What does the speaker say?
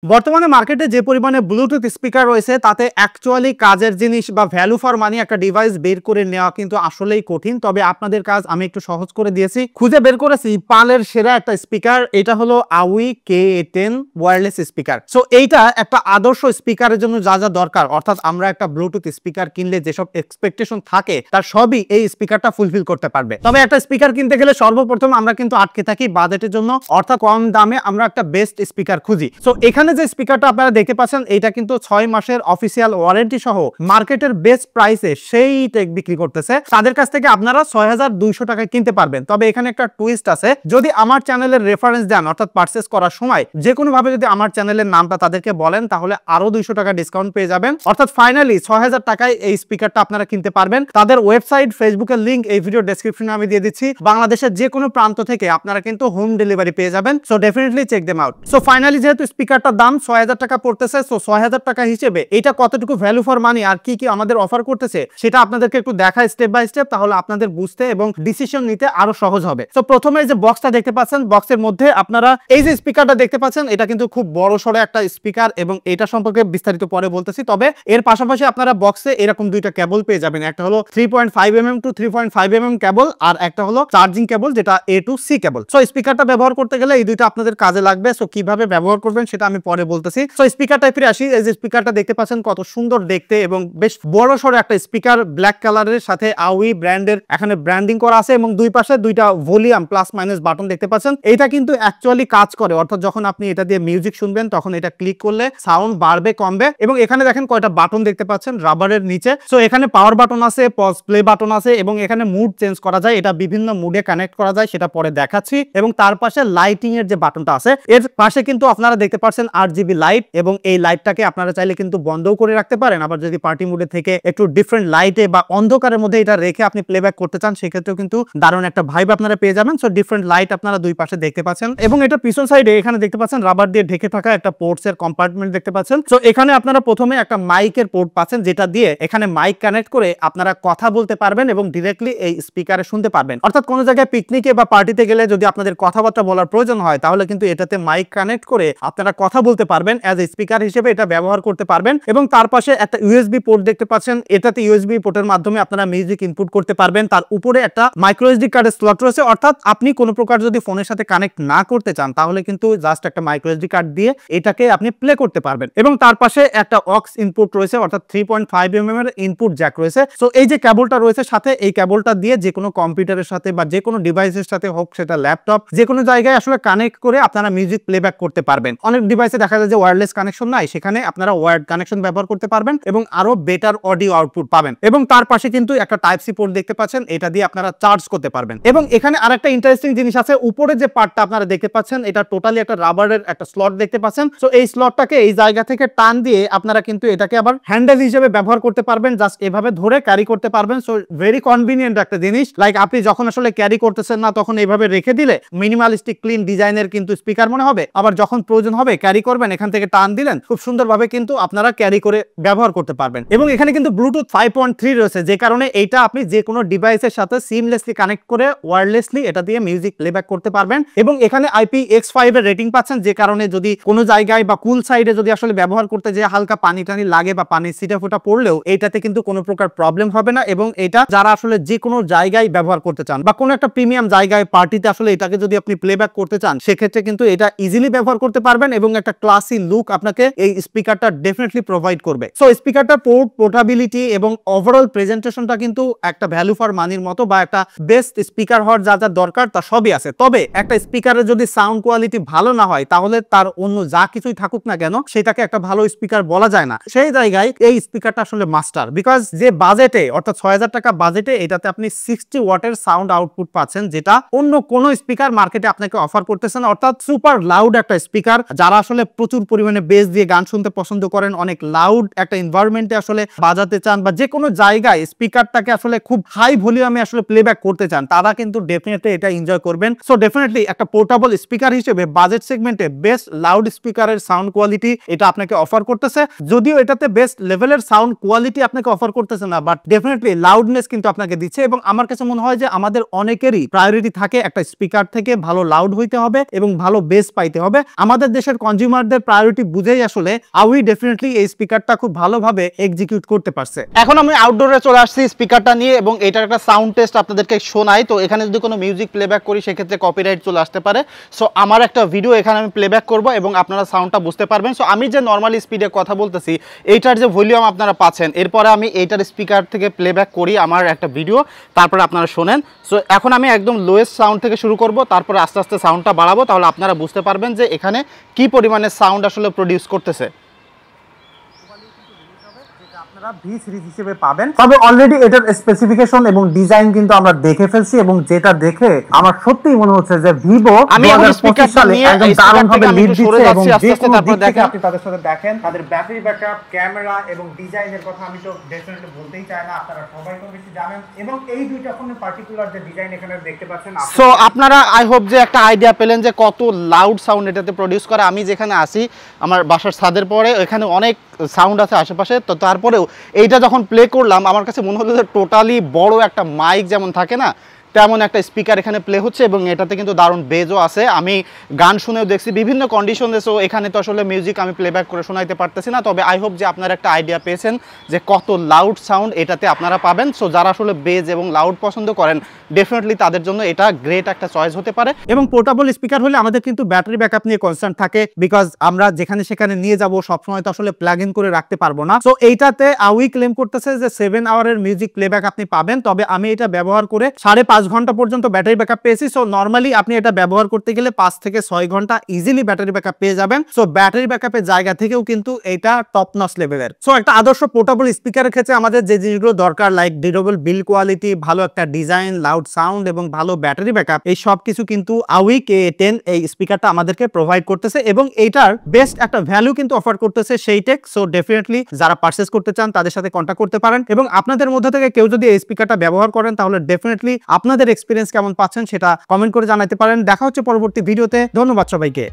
বর্তমানে মার্কেটে যে পরিমাণে ব্লুটুথ স্পিকার রয়েছে তাতে অ্যাকচুয়ালি কাজের জিনিস বা ভ্যালু ফর মানি একটা ডিভাইস বের করে নেওয়া কিন্তু আসলেই কঠিন। তবে আপনাদের কাজ আমি একটু সহজ করে দিয়েছি। খুঁজে বের করেছি পালের সেরা একটা স্পিকার, এটা হলো AOI KA10 wireless speaker. So এইটা একটা আদর্শ স্পিকারের জন্য যা যা দরকার, অর্থাৎ আমরা একটা ব্লুটুথ স্পিকার কিনলে যেসব এক্সপেকটেশন থাকে তার সবই এই স্পিকারটা ফুলফিল করতে পারবে। তবে একটা স্পিকার কিনতে গেলে সর্বপ্রথম আমরা কিন্তু আটকে থাকি বাজেটের জন্য, অর্থাৎ কম দামে আমরা একটা বেস্ট স্পিকার খুঁজি। সো এখানে যে স্পিকারটা আপনারা দেখতে পাচ্ছেন এটা কিন্তু 6 মাসের অফিসিয়াল ওয়ারেন্টি সহ মার্কেটের বেস্ট প্রাইসে সেই টেক বিক্রি করতেছে। তাদের কাছ থেকে আপনারা 6200 টাকায় কিনতে পারবেন। তবে এখানে একটা টুইস্ট আছে, যদি আমার চ্যানেলের রেফারেন্স দেন অর্থাৎ পারচেজ করার সময় যে কোনো ভাবে যদি আমার চ্যানেলের নামটা তাদেরকে বলেন তাহলে আরো 200 টাকা ডিসকাউন্ট পেয়ে যাবেন। অর্থাৎ ফাইনালি 6000 টাকায় এই স্পিকারটা আপনারা কিনতে পারবেন। তাদের ওয়েবসাইট, ফেসবুকের লিংক এই ভিডিও ডেসক্রিপশনে আমি দিয়ে দিচ্ছি। বাংলাদেশের যে কোনো প্রান্ত থেকে আপনারা কিন্তু হোম ডেলিভারি পেয়ে যাবেন। So definitely check them out. So finally যেহেতু স্পিকারটার দাম 6000 টাকা পড়তেছে, সো 6000 টাকা হিসেবে এটা কতটুকু ভ্যালু ফর মানি আর কি কি আমাদের অফার করতেছে সেটা আপনাদেরকে একটু দেখায় স্টেপ বাই স্টেপ, তাহলে আপনাদের বুঝতে এবং ডিসিশন নিতে আরো সহজ হবে। সো প্রথমে যে বক্সটা দেখতে পাচ্ছেন, বক্সের মধ্যে আপনারা এই যে স্পিকারটা দেখতে পাচ্ছেন এটা কিন্তু খুব বড় সড়ো একটা স্পিকার এবং এটা সম্পর্কে বিস্তারিত পরে বলতেছি। তবে এর পাশাপাশি আপনারা বক্সে এরকম দুইটা কেবল পেয়ে যাবেন, একটা হলো 3.5mm টু 3.5mm কেবল আর একটা হলো চার্জিং কেবল যেটা A to C cable. So স্পিকারটা ব্যবহার করতে গেলে এই দুইটা আপনাদের কাজে লাগবে। সো কিভাবে ব্যবহার করবেন সেটা আমি পরে বলতেছি। সো স্পিকারটা ফিরে আসি। এই যে স্পিকারটা দেখতে পাচ্ছেন কত সুন্দর দেখতে এবং বেশ বড় সড়ো একটা স্পিকার, ব্ল্যাক কালারের সাথে AOI ব্র্যান্ডের এখানে ব্র্যান্ডিং করা আছে এবং দুই পাশে দুইটা ভলিউম প্লাস মাইনাস বাটন দেখতে পাচ্ছেন। এটা কিন্তু অ্যাকচুয়ালি কাজ করে, অর্থাৎ যখন আপনি এটা দিয়ে মিউজিক শুনবেন তখন এটা ক্লিক করলে সাউন্ড বাড়বে কমবে। এবং এখানে দেখেন কয়টা বাটন দেখতে পাচ্ছেন রাবারের নিচে। সো এখানে পাওয়ার বাটন আছে, পজ প্লে বাটন আছে এবং এখানে মুড চেঞ্জ করা যায়, এটা বিভিন্ন মুডে কানেক্ট করা যায়, সেটা পরে দেখাচ্ছি। এবং তার পাশে লাইটিং এর যে বাটনটা আছে এর পাশে কিন্তু আপনারা দেখতে পাচ্ছেন RGB লাইট এবং এই লাইটটাকে আপনারা চাইলে কিন্তু বন্ধও করে রাখতে পারেন। আবার যদি পার্টি মুডে থেকে একটু ডিফারেন্ট লাইটে বা অন্ধকারের মধ্যে এটা রেখে আপনি প্লেব্যাক করতে চান সেক্ষেত্রেও কিন্তু দারুণ একটা ভাইব আপনারা পেয়ে যাবেন। সো ডিফারেন্ট লাইট আপনারা দুই পাশে দেখতে পাচ্ছেন এবং এটা পিছন সাইডে এখানে দেখতে পাচ্ছেন রাবার দিয়ে ঢেকে থাকা একটা পোর্টস এর কম্পার্টমেন্ট দেখতে পাচ্ছেন। সো এখানে আপনারা প্রথমে একটা মাইকের পোর্ট পাচ্ছেন যেটা দিয়ে এখানে মাইক কানেক্ট করে আপনারা কথা বলতে পারবেন এবং ডিরেক্টলি এই স্পিকারে শুনতে পারবেন। অর্থাৎ কোনো জায়গায় পিকনিকে বা পার্টিতে গেলে যদি আপনাদের কথাবার্তা বলার প্রয়োজন হয় তাহলে কিন্তু এটাতে মাইক কানেক্ট করে আপনারা কথা বলতে পারবেন, অ্যাজ এ স্পিকার হিসেবে এটা ব্যবহার করতে পারবেন। এবং তার পাশে একটা USB পোর্ট দেখতে পাচ্ছেন, এটাতে USB পোর্টের মাধ্যমে আপনারা মিউজিক ইনপুট করতে পারবেন। তার উপরে একটা মাইক্রো SD কার্ডের স্লট রয়েছে, অর্থাৎ আপনি কোনো প্রকার যদি ফোনের সাথে কানেক্ট না করতে চান তাহলে কিন্তু জাস্ট একটা মাইক্রো SD কার্ড দিয়ে এটাকে আপনি প্লে করতে পারবেন। এবং তার পাশে একটা অক্স ইনপুট রয়েছে, অর্থাৎ 3.5mm এর ইনপুট জ্যাক রয়েছে। সো এই যে কেবলটা রয়েছে সাথে, এই কেবলটা দিয়ে যে কোনো কম্পিউটারের সাথে বা যে কোনো ডিভাইসের সাথে হোক, সেটা ল্যাপটপ, যে কোনো জায়গায় আসলে কানেক্ট করে আপনারা মিউজিক প্লেব্যাক করতে পারবেন। অনেক ডিভাইসে দেখা যায় যে ওয়্যারলেস কানেকশন নাই, সেখানে আপনারা ওয়্যার্ড কানেকশন ব্যবহার করতে পারবেন এবং আরো বেটার অডিও আউটপুট পাবেন। এবং তার পাশে কিন্তু একটা টাইপ সি পোর্ট দেখতে পাচ্ছেন, এটা দিয়ে আপনারা চার্জ করতে পারবেন। এবং এখানে আরেকটা ইন্টারেস্টিং জিনিস আছে, উপরে যে পার্টটা আপনারা দেখতে পাচ্ছেন এটা টোটালি একটা রাবারের একটা স্লট দেখতে পাচ্ছেন। সো এই স্লটটাকে এই জায়গা থেকে টান দিয়ে আপনারা কিন্তু এটাকে আবার হ্যান্ডেল হিসেবে ব্যবহার করতে পারবেন, জাস্ট এভাবে ধরে ক্যারি করতে পারবেন। সো ভেরি কনভিনিয়েন্ট একটা জিনিস। লাইক আপনি যখন আসলে ক্যারি করতেছেন না তখন এইভাবে রেখে দিলে মিনিমালিস্টিক ক্লিন ডিজাইনের কিন্তু স্পিকার মনে হবে, আবার যখন প্রয়োজন হবে ক্যারি করবেন এখান থেকে টান দিলেন, খুব সুন্দরভাবে কিন্তু আপনারা ক্যারি করে ব্যবহার করতে পারবেন। এবং এখানে কিন্তু ব্লুটুথ 5.3 রয়েছে, যে কারণে এটা আপনি যে কোনো ডিভাইসের সাথে সিমলেসলি কানেক্ট করে ওয়্যারলেসলি এটা দিয়ে মিউজিক প্লেব্যাক করতে পারবেন। এবং এখানে IPX5 এর রেটিং পাচ্ছেন, যে কারণে যদি কোনো জায়গায় বা কুল সাইডে যদি আসলে ব্যবহার করতে যে হালকা পানি টানি লাগে বা পানির ছিটা ফোটা পড়লেও এইটাতে কিন্তু কোনো প্রকার প্রবলেম হবে না। এবং এটা যারা আসলে যে কোনো জায়গায় ব্যবহার করতে চান বা কোনো একটা প্রিমিয়াম জায়গায় পার্টিতে আসলে এটাকে যদি আপনি প্লেব্যাক করতে চান সেক্ষেত্রে কিন্তু এটা ইজিলি ব্যবহার করতে পারবেন এবং একটা ক্লাসি লুক আপনাকে এই স্পিকারটা ডেফিনেটলি প্রোভাইড করবে। সো স্পিকারটার পোর্টেবিলিটি এবং ওভারঅল প্রেজেন্টেশনটা কিন্তু একটা ভ্যালু ফর মানির মতো বা একটা বেস্ট স্পিকার হওয়ার যা যা দরকার তা সবই আছে। তবে একটা স্পিকারের যদি সাউন্ড কোয়ালিটি ভালো না হয় তাহলে তার অন্য যা কিছুই থাকুক না কেন সেটাকে একটা ভালো স্পিকার বলা যায় না। সেই জায়গায় এই স্পিকারটা আসলে মাস্টার, বিকজ যে বাজেটে অর্থাৎ 6000 টাকা বাজেটে এটাতে আপনি 60 ওয়াটের সাউন্ড আউটপুট পাচ্ছেন, যেটা অন্য কোনো স্পিকার মার্কেটে আপনাকে অফার করতেছে না। অর্থাৎ সুপার লাউড একটা স্পিকার, যারা আসলে প্রচুর পরিমাণে বেস দিয়ে গান শুনতে পছন্দ করেন, অনেক লাউড একটা এনভায়রনমেন্টে আসলে বাজাতে চান বা যে কোনো জায়গায় স্পিকারটাকে আসলে খুব হাই ভলিউমে আসলে প্লেব্যাক করতে চান, তারা কিন্তু ডেফিনেটলি এটা এনজয় করবেন। সো ডেফিনেটলি একটা পোর্টেবল স্পিকার হিসেবে বাজেট সেগমেন্টে বেস্ট লাউড স্পিকারের সাউন্ড কোয়ালিটি এটা আপনাকে অফার করতেছে। যদিও এটাতে বেস্ট লেভেলের সাউন্ড কোয়ালিটি আপনাকে অফার করতেছে না, বাট ডেফিনেটলি লাউডনেস কিন্তু আপনাকে দিচ্ছে। এবং আমার কাছে মনে হয় যে আমাদের অনেকেরই প্রায়োরিটি থাকে একটা স্পিকার থেকে ভালো লাউড হইতে হবে এবং ভালো বেস পাইতে হবে। আমাদের দেশের কনজিউমার কনজিউমারদের প্রায়োরিটি বুঝেই আসলে আউই ডেফিনেটলি এই স্পিকারটা খুব ভালোভাবে এক্সিকিউট করতে পারছে। এখন আমি আউটডোরে চলে আসছি স্পিকারটা নিয়ে এবং এটার একটা সাউন্ড টেস্ট আপনাদেরকে শোনাই। তো এখানে যদি কোনো মিউজিক প্লেব্যাক করি সেক্ষেত্রে কপিরাইট চলে আসতে পারে। সো আমার একটা ভিডিও এখানে আমি প্লেব্যাক করব এবং আপনারা সাউন্ডটা বুঝতে পারবেন। সো আমি যে নর্মালি স্পিডে কথা বলতেছি এইটার যে ভলিউম আপনারা পাচ্ছেন, এরপরে আমি এইটার স্পিকার থেকে প্লেব্যাক করি আমার একটা ভিডিও, তারপরে আপনারা শোনেন। সো এখন আমি একদম লোয়েস্ট সাউন্ড থেকে শুরু করব, তারপরে আস্তে আস্তে সাউন্ডটা বাড়াবো, তাহলে আপনারা বুঝতে পারবেন যে এখানে কি পরিমাণে সাউন্ড আসলে প্রডিউস করতেছে। ভি সিরিজ হিসেবে পাবেন, তবে অলরেডি এটার স্পেসিফিকেশন এবং ডিজাইন কিন্তু আমরা দেখে ফেলছি এবং যেটা দেখে আমার সত্যিই মনে হচ্ছে যে ভিভো আমি এখন স্পিকার সালে একদম দারুণ ভাবে লিড দিচ্ছে এবং যে কোনো দিক থেকে আপনি তাদের সাথে দেখেন তাদের ব্যাটারি ব্যাকআপ, ক্যামেরা এবং ডিজাইনের কথা আমি তো ডেফিনেটলি বলতেই চাই না, আপনারা সবাই তো বেশি জানেন। এবং এই দুইটা ফোনের পার্টিকুলার যে ডিজাইন এখানে দেখতে পাচ্ছেন, সো আপনারা আই হোপ যে একটা আইডিয়া পেলেন যে কত লাউড সাউন্ড এটাতে প্রডিউস করে। আমি যেখানে আসি আমার বাসার ছাদের পরে এখানে অনেক সাউন্ড আছে আশেপাশে, তো তারপরেও এইটা যখন প্লে করলাম আমার কাছে মনে হলো যে টোটালি বড় একটা মাইক যেমন থাকে না তেমন একটা স্পিকার এখানে প্লে হচ্ছে এবং এটাতে কিন্তু দারুণ বেজও আছে। আমি গান শুনেও দেখছি বিভিন্ন কন্ডিশনে। সো এখানে তো আসলে মিউজিক আমি প্লেব্যাক করে শোনাইতে পারতেছি না, তবে আই হোপ যে আপনারা একটা আইডিয়া পেয়েছেন যে কত লাউড সাউন্ড এটাতে আপনারা পাবেন। সো যারা আসলে বেজ এবং লাউড পছন্দ করেন ডেফিনেটলি তাদের জন্য এটা গ্রেট একটা চয়েস হতে পারে। এবং পোর্টেবল স্পিকার হলে আমাদের কিন্তু ব্যাটারি ব্যাকআপ নিয়ে কনসার্ন থাকে, বিকজ আমরা যেখানে সেখানে নিয়ে যাব সবসময় তো আসলে প্লাগ ইন করে রাখতে পারবো না। সো এইটাতে আউই ক্লেম করতেছে যে 7 আওয়ারের মিউজিক প্লেব্যাক আপনি পাবেন, তবে আমি এটা ব্যবহার করে 5.5 ঘন্টা পর্যন্ত ব্যাটারি ব্যাকআপ পেয়েছি। সো নরমালি আপনি এটা ব্যবহার করতে গেলে 5 থেকে 6 ঘন্টা ইজিলি ব্যাটারি ব্যাকআপ পেয়ে যাবেন। সো ব্যাটারি ব্যাকআপের জায়গা থেকেও কিন্তু এটা টপ নচ লেভেলের। সো একটা আদর্শ পোর্টেবল স্পিকারের ক্ষেত্রে আমাদের যে জিনিসগুলো দরকার, লাইক ডিউরেবল বিল্ড কোয়ালিটি, ভালো একটা ডিজাইন, লাউড সাউন্ড এবং ভালো ব্যাটারি ব্যাকআপ, এই সব কিছু কিন্তু আউই K10 এই স্পিকারটা আমাদেরকে প্রোভাইড করতেছে এবং এইটার বেস্ট একটা ভ্যালু কিন্তু অফার করতেছে সেইটেক। সো ডেফিনেটলি যারা পারচেজ করতে চান তাদের সাথে কন্ট্যাক্ট করতে পারেন এবং আপনাদের মধ্যে থেকে কেউ যদি এই স্পিকারটা ব্যবহার করেন তাহলে ডেফিনেটলি আপনাদের এক্সপিরিয়েন্স কেমন পাচ্ছেন সেটা কমেন্ট করে জানাতে পারেন। দেখা হচ্ছে পরবর্তী ভিডিওতে। ধন্যবাদ সবাইকে।